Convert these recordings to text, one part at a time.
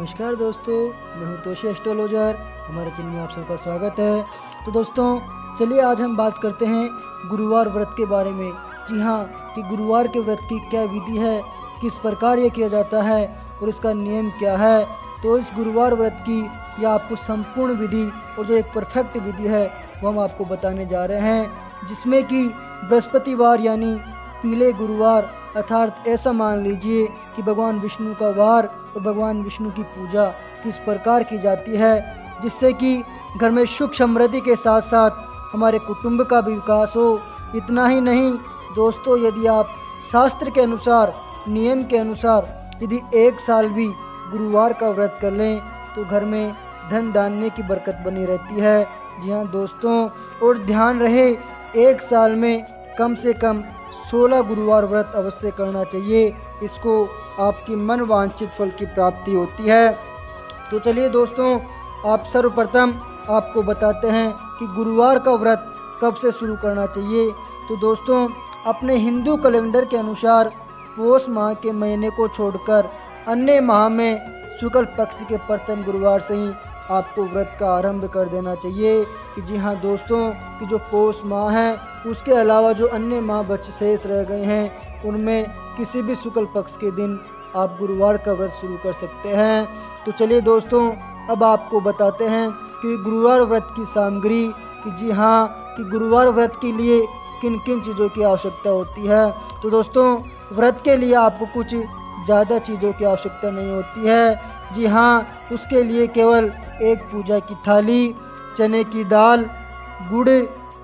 नमस्कार दोस्तों, मैं हूं तोशी एस्ट्रोलॉजर। हमारे चैनल में आप सबका स्वागत है। तो दोस्तों चलिए आज हम बात करते हैं गुरुवार व्रत के बारे में। जी हाँ, कि गुरुवार के व्रत की क्या विधि है, किस प्रकार ये किया जाता है और इसका नियम क्या है। तो इस गुरुवार व्रत की या आपको संपूर्ण विधि और जो एक परफेक्ट विधि है वो हम आपको बताने जा रहे हैं, जिसमें कि बृहस्पतिवार यानी पीले गुरुवार अर्थात ऐसा मान लीजिए कि भगवान विष्णु का वार और भगवान विष्णु की पूजा किस प्रकार की जाती है, जिससे कि घर में सुख समृद्धि के साथ साथ हमारे कुटुंब का भी विकास हो। इतना ही नहीं दोस्तों, यदि आप शास्त्र के अनुसार, नियम के अनुसार यदि एक साल भी गुरुवार का व्रत कर लें तो घर में धन धान्य की बरकत बनी रहती है। जी हाँ दोस्तों, और ध्यान रहे एक साल में कम से कम 16 गुरुवार व्रत अवश्य करना चाहिए। इसको आपकी मन वांछित फल की प्राप्ति होती है। तो चलिए दोस्तों, आप सर्वप्रथम आपको बताते हैं कि गुरुवार का व्रत कब से शुरू करना चाहिए। तो दोस्तों अपने हिंदू कैलेंडर के अनुसार पौष माह के महीने को छोड़कर अन्य माह में शुक्ल पक्ष के प्रथम गुरुवार से ही आपको व्रत का आरंभ कर देना चाहिए। कि जी हाँ दोस्तों, कि जो पौष माह है उसके अलावा जो अन्य माह बच शेष रह गए हैं उनमें किसी भी शुक्ल पक्ष के दिन आप गुरुवार का व्रत शुरू कर सकते हैं। तो चलिए दोस्तों अब आपको बताते हैं कि गुरुवार व्रत की सामग्री, कि जी हाँ कि गुरुवार व्रत के लिए किन किन चीज़ों की आवश्यकता होती है। तो दोस्तों व्रत के लिए आपको कुछ ज़्यादा चीज़ों की आवश्यकता नहीं होती है। जी हाँ, उसके लिए केवल एक पूजा की थाली, चने की दाल, गुड़,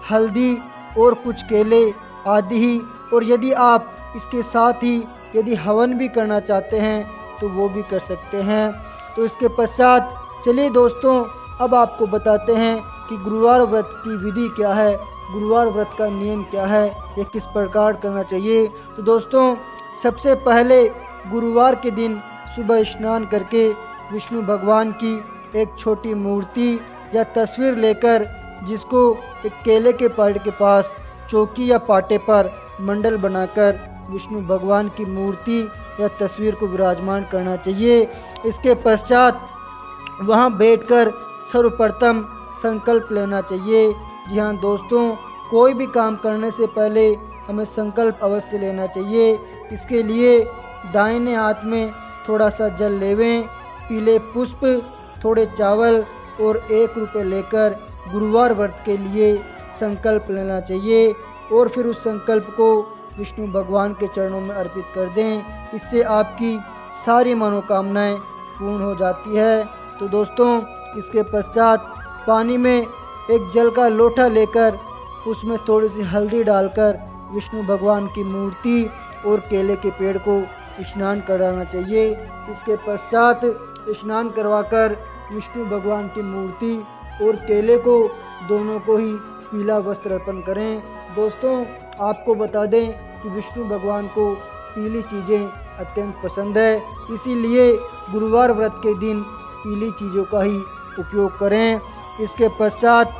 हल्दी और कुछ केले आदि ही। और यदि आप इसके साथ ही यदि हवन भी करना चाहते हैं तो वो भी कर सकते हैं। तो इसके पश्चात चलिए दोस्तों अब आपको बताते हैं कि गुरुवार व्रत की विधि क्या है, गुरुवार व्रत का नियम क्या है, ये किस प्रकार करना चाहिए। तो दोस्तों सबसे पहले गुरुवार के दिन सुबह स्नान करके विष्णु भगवान की एक छोटी मूर्ति या तस्वीर लेकर, जिसको एक केले के पेड़ के पास चौकी या पाटे पर मंडल बनाकर विष्णु भगवान की मूर्ति या तस्वीर को विराजमान करना चाहिए। इसके पश्चात वहां बैठकर सर्वप्रथम संकल्प लेना चाहिए। जी हाँ दोस्तों, कोई भी काम करने से पहले हमें संकल्प अवश्य लेना चाहिए। इसके लिए दाहिने हाथ में थोड़ा सा जल लेवें, पीले पुष्प, थोड़े चावल और 1 रुपये लेकर गुरुवार व्रत के लिए संकल्प लेना चाहिए और फिर उस संकल्प को विष्णु भगवान के चरणों में अर्पित कर दें। इससे आपकी सारी मनोकामनाएं पूर्ण हो जाती है। तो दोस्तों इसके पश्चात पानी में एक जल का लोटा लेकर उसमें थोड़ी सी हल्दी डालकर विष्णु भगवान की मूर्ति और केले के पेड़ को स्नान कराना चाहिए। इसके पश्चात स्नान करवाकर विष्णु भगवान की मूर्ति और केले को दोनों को ही पीला वस्त्र अर्पण करें। दोस्तों आपको बता दें कि विष्णु भगवान को पीली चीज़ें अत्यंत पसंद है, इसीलिए गुरुवार व्रत के दिन पीली चीज़ों का ही उपयोग करें। इसके पश्चात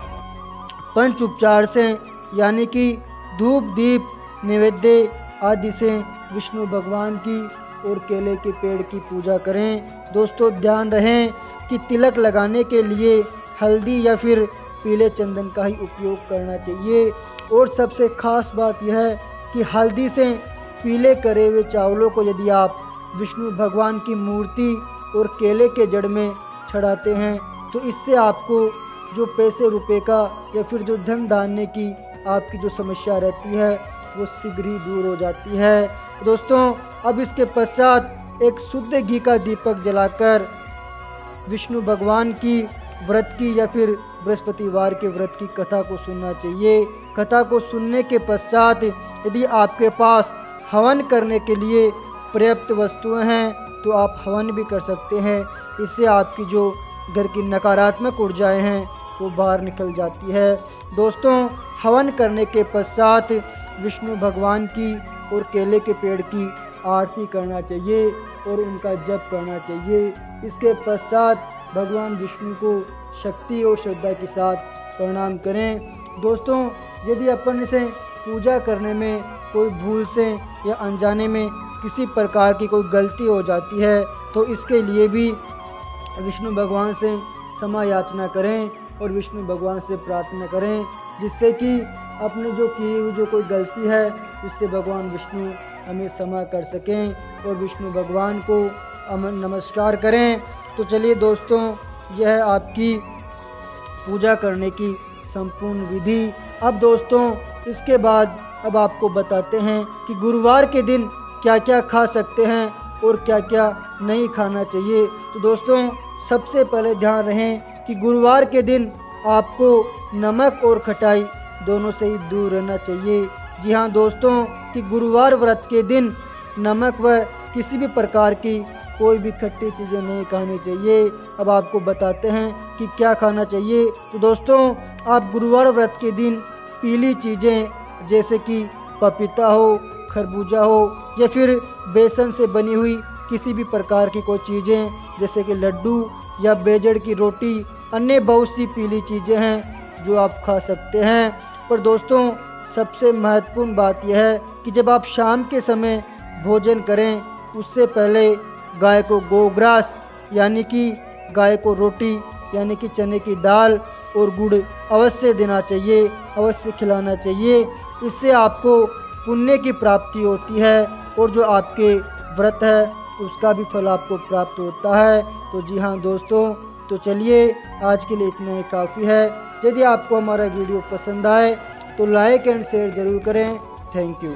पंच उपचार से यानी कि धूप, दीप, नैवेद्य आदि से विष्णु भगवान की और केले के पेड़ की पूजा करें। दोस्तों ध्यान रहे कि तिलक लगाने के लिए हल्दी या फिर पीले चंदन का ही उपयोग करना चाहिए। और सबसे खास बात यह है कि हल्दी से पीले करे हुए चावलों को यदि आप विष्णु भगवान की मूर्ति और केले के जड़ में चढ़ाते हैं तो इससे आपको जो पैसे रुपए का या फिर जो धन धान्य की आपकी जो समस्या रहती है वो शीघ्र ही दूर हो जाती है। दोस्तों अब इसके पश्चात एक शुद्ध घी का दीपक जलाकर विष्णु भगवान की व्रत की या फिर बृहस्पतिवार के व्रत की कथा को सुनना चाहिए। कथा को सुनने के पश्चात यदि आपके पास हवन करने के लिए पर्याप्त वस्तुएं हैं तो आप हवन भी कर सकते हैं। इससे आपकी जो घर की नकारात्मक ऊर्जाएं हैं वो बाहर निकल जाती है। दोस्तों हवन करने के पश्चात विष्णु भगवान की और केले के पेड़ की आरती करना चाहिए और उनका जप करना चाहिए। इसके पश्चात भगवान विष्णु को शक्ति और श्रद्धा के साथ प्रणाम करें। दोस्तों यदि अपन से पूजा करने में कोई भूल से या अनजाने में किसी प्रकार की कोई गलती हो जाती है तो इसके लिए भी विष्णु भगवान से क्षमा याचना करें और विष्णु भगवान से प्रार्थना करें, जिससे कि अपने जो की हुई जो कोई गलती है उससे भगवान विष्णु हमें क्षमा कर सकें और विष्णु भगवान को हम नमस्कार करें। तो चलिए दोस्तों, यह आपकी पूजा करने की संपूर्ण विधि। अब दोस्तों इसके बाद अब आपको बताते हैं कि गुरुवार के दिन क्या क्या खा सकते हैं और क्या क्या नहीं खाना चाहिए। तो दोस्तों सबसे पहले ध्यान रहें कि गुरुवार के दिन आपको नमक और खटाई दोनों से ही दूर रहना चाहिए। जी हाँ दोस्तों, कि गुरुवार व्रत के दिन नमक व किसी भी प्रकार की कोई भी खट्टी चीज़ें नहीं खानी चाहिए। अब आपको बताते हैं कि क्या खाना चाहिए। तो दोस्तों आप गुरुवार व्रत के दिन पीली चीज़ें जैसे कि पपीता हो, खरबूजा हो या फिर बेसन से बनी हुई किसी भी प्रकार की कोई चीज़ें जैसे कि लड्डू या बेजड़ की रोटी, अन्य बहुत सी पीली चीज़ें हैं जो आप खा सकते हैं। पर दोस्तों सबसे महत्वपूर्ण बात यह है कि जब आप शाम के समय भोजन करें उससे पहले गाय को गोग्रास यानी कि गाय को रोटी यानी कि चने की दाल और गुड़ अवश्य देना चाहिए, अवश्य खिलाना चाहिए। इससे आपको पुण्य की प्राप्ति होती है और जो आपके व्रत है उसका भी फल आपको प्राप्त होता है। तो जी हाँ दोस्तों, तो चलिए आज के लिए इतना ही काफ़ी है। यदि आपको हमारा वीडियो पसंद आए तो लाइक एंड शेयर ज़रूर करें। Thank you.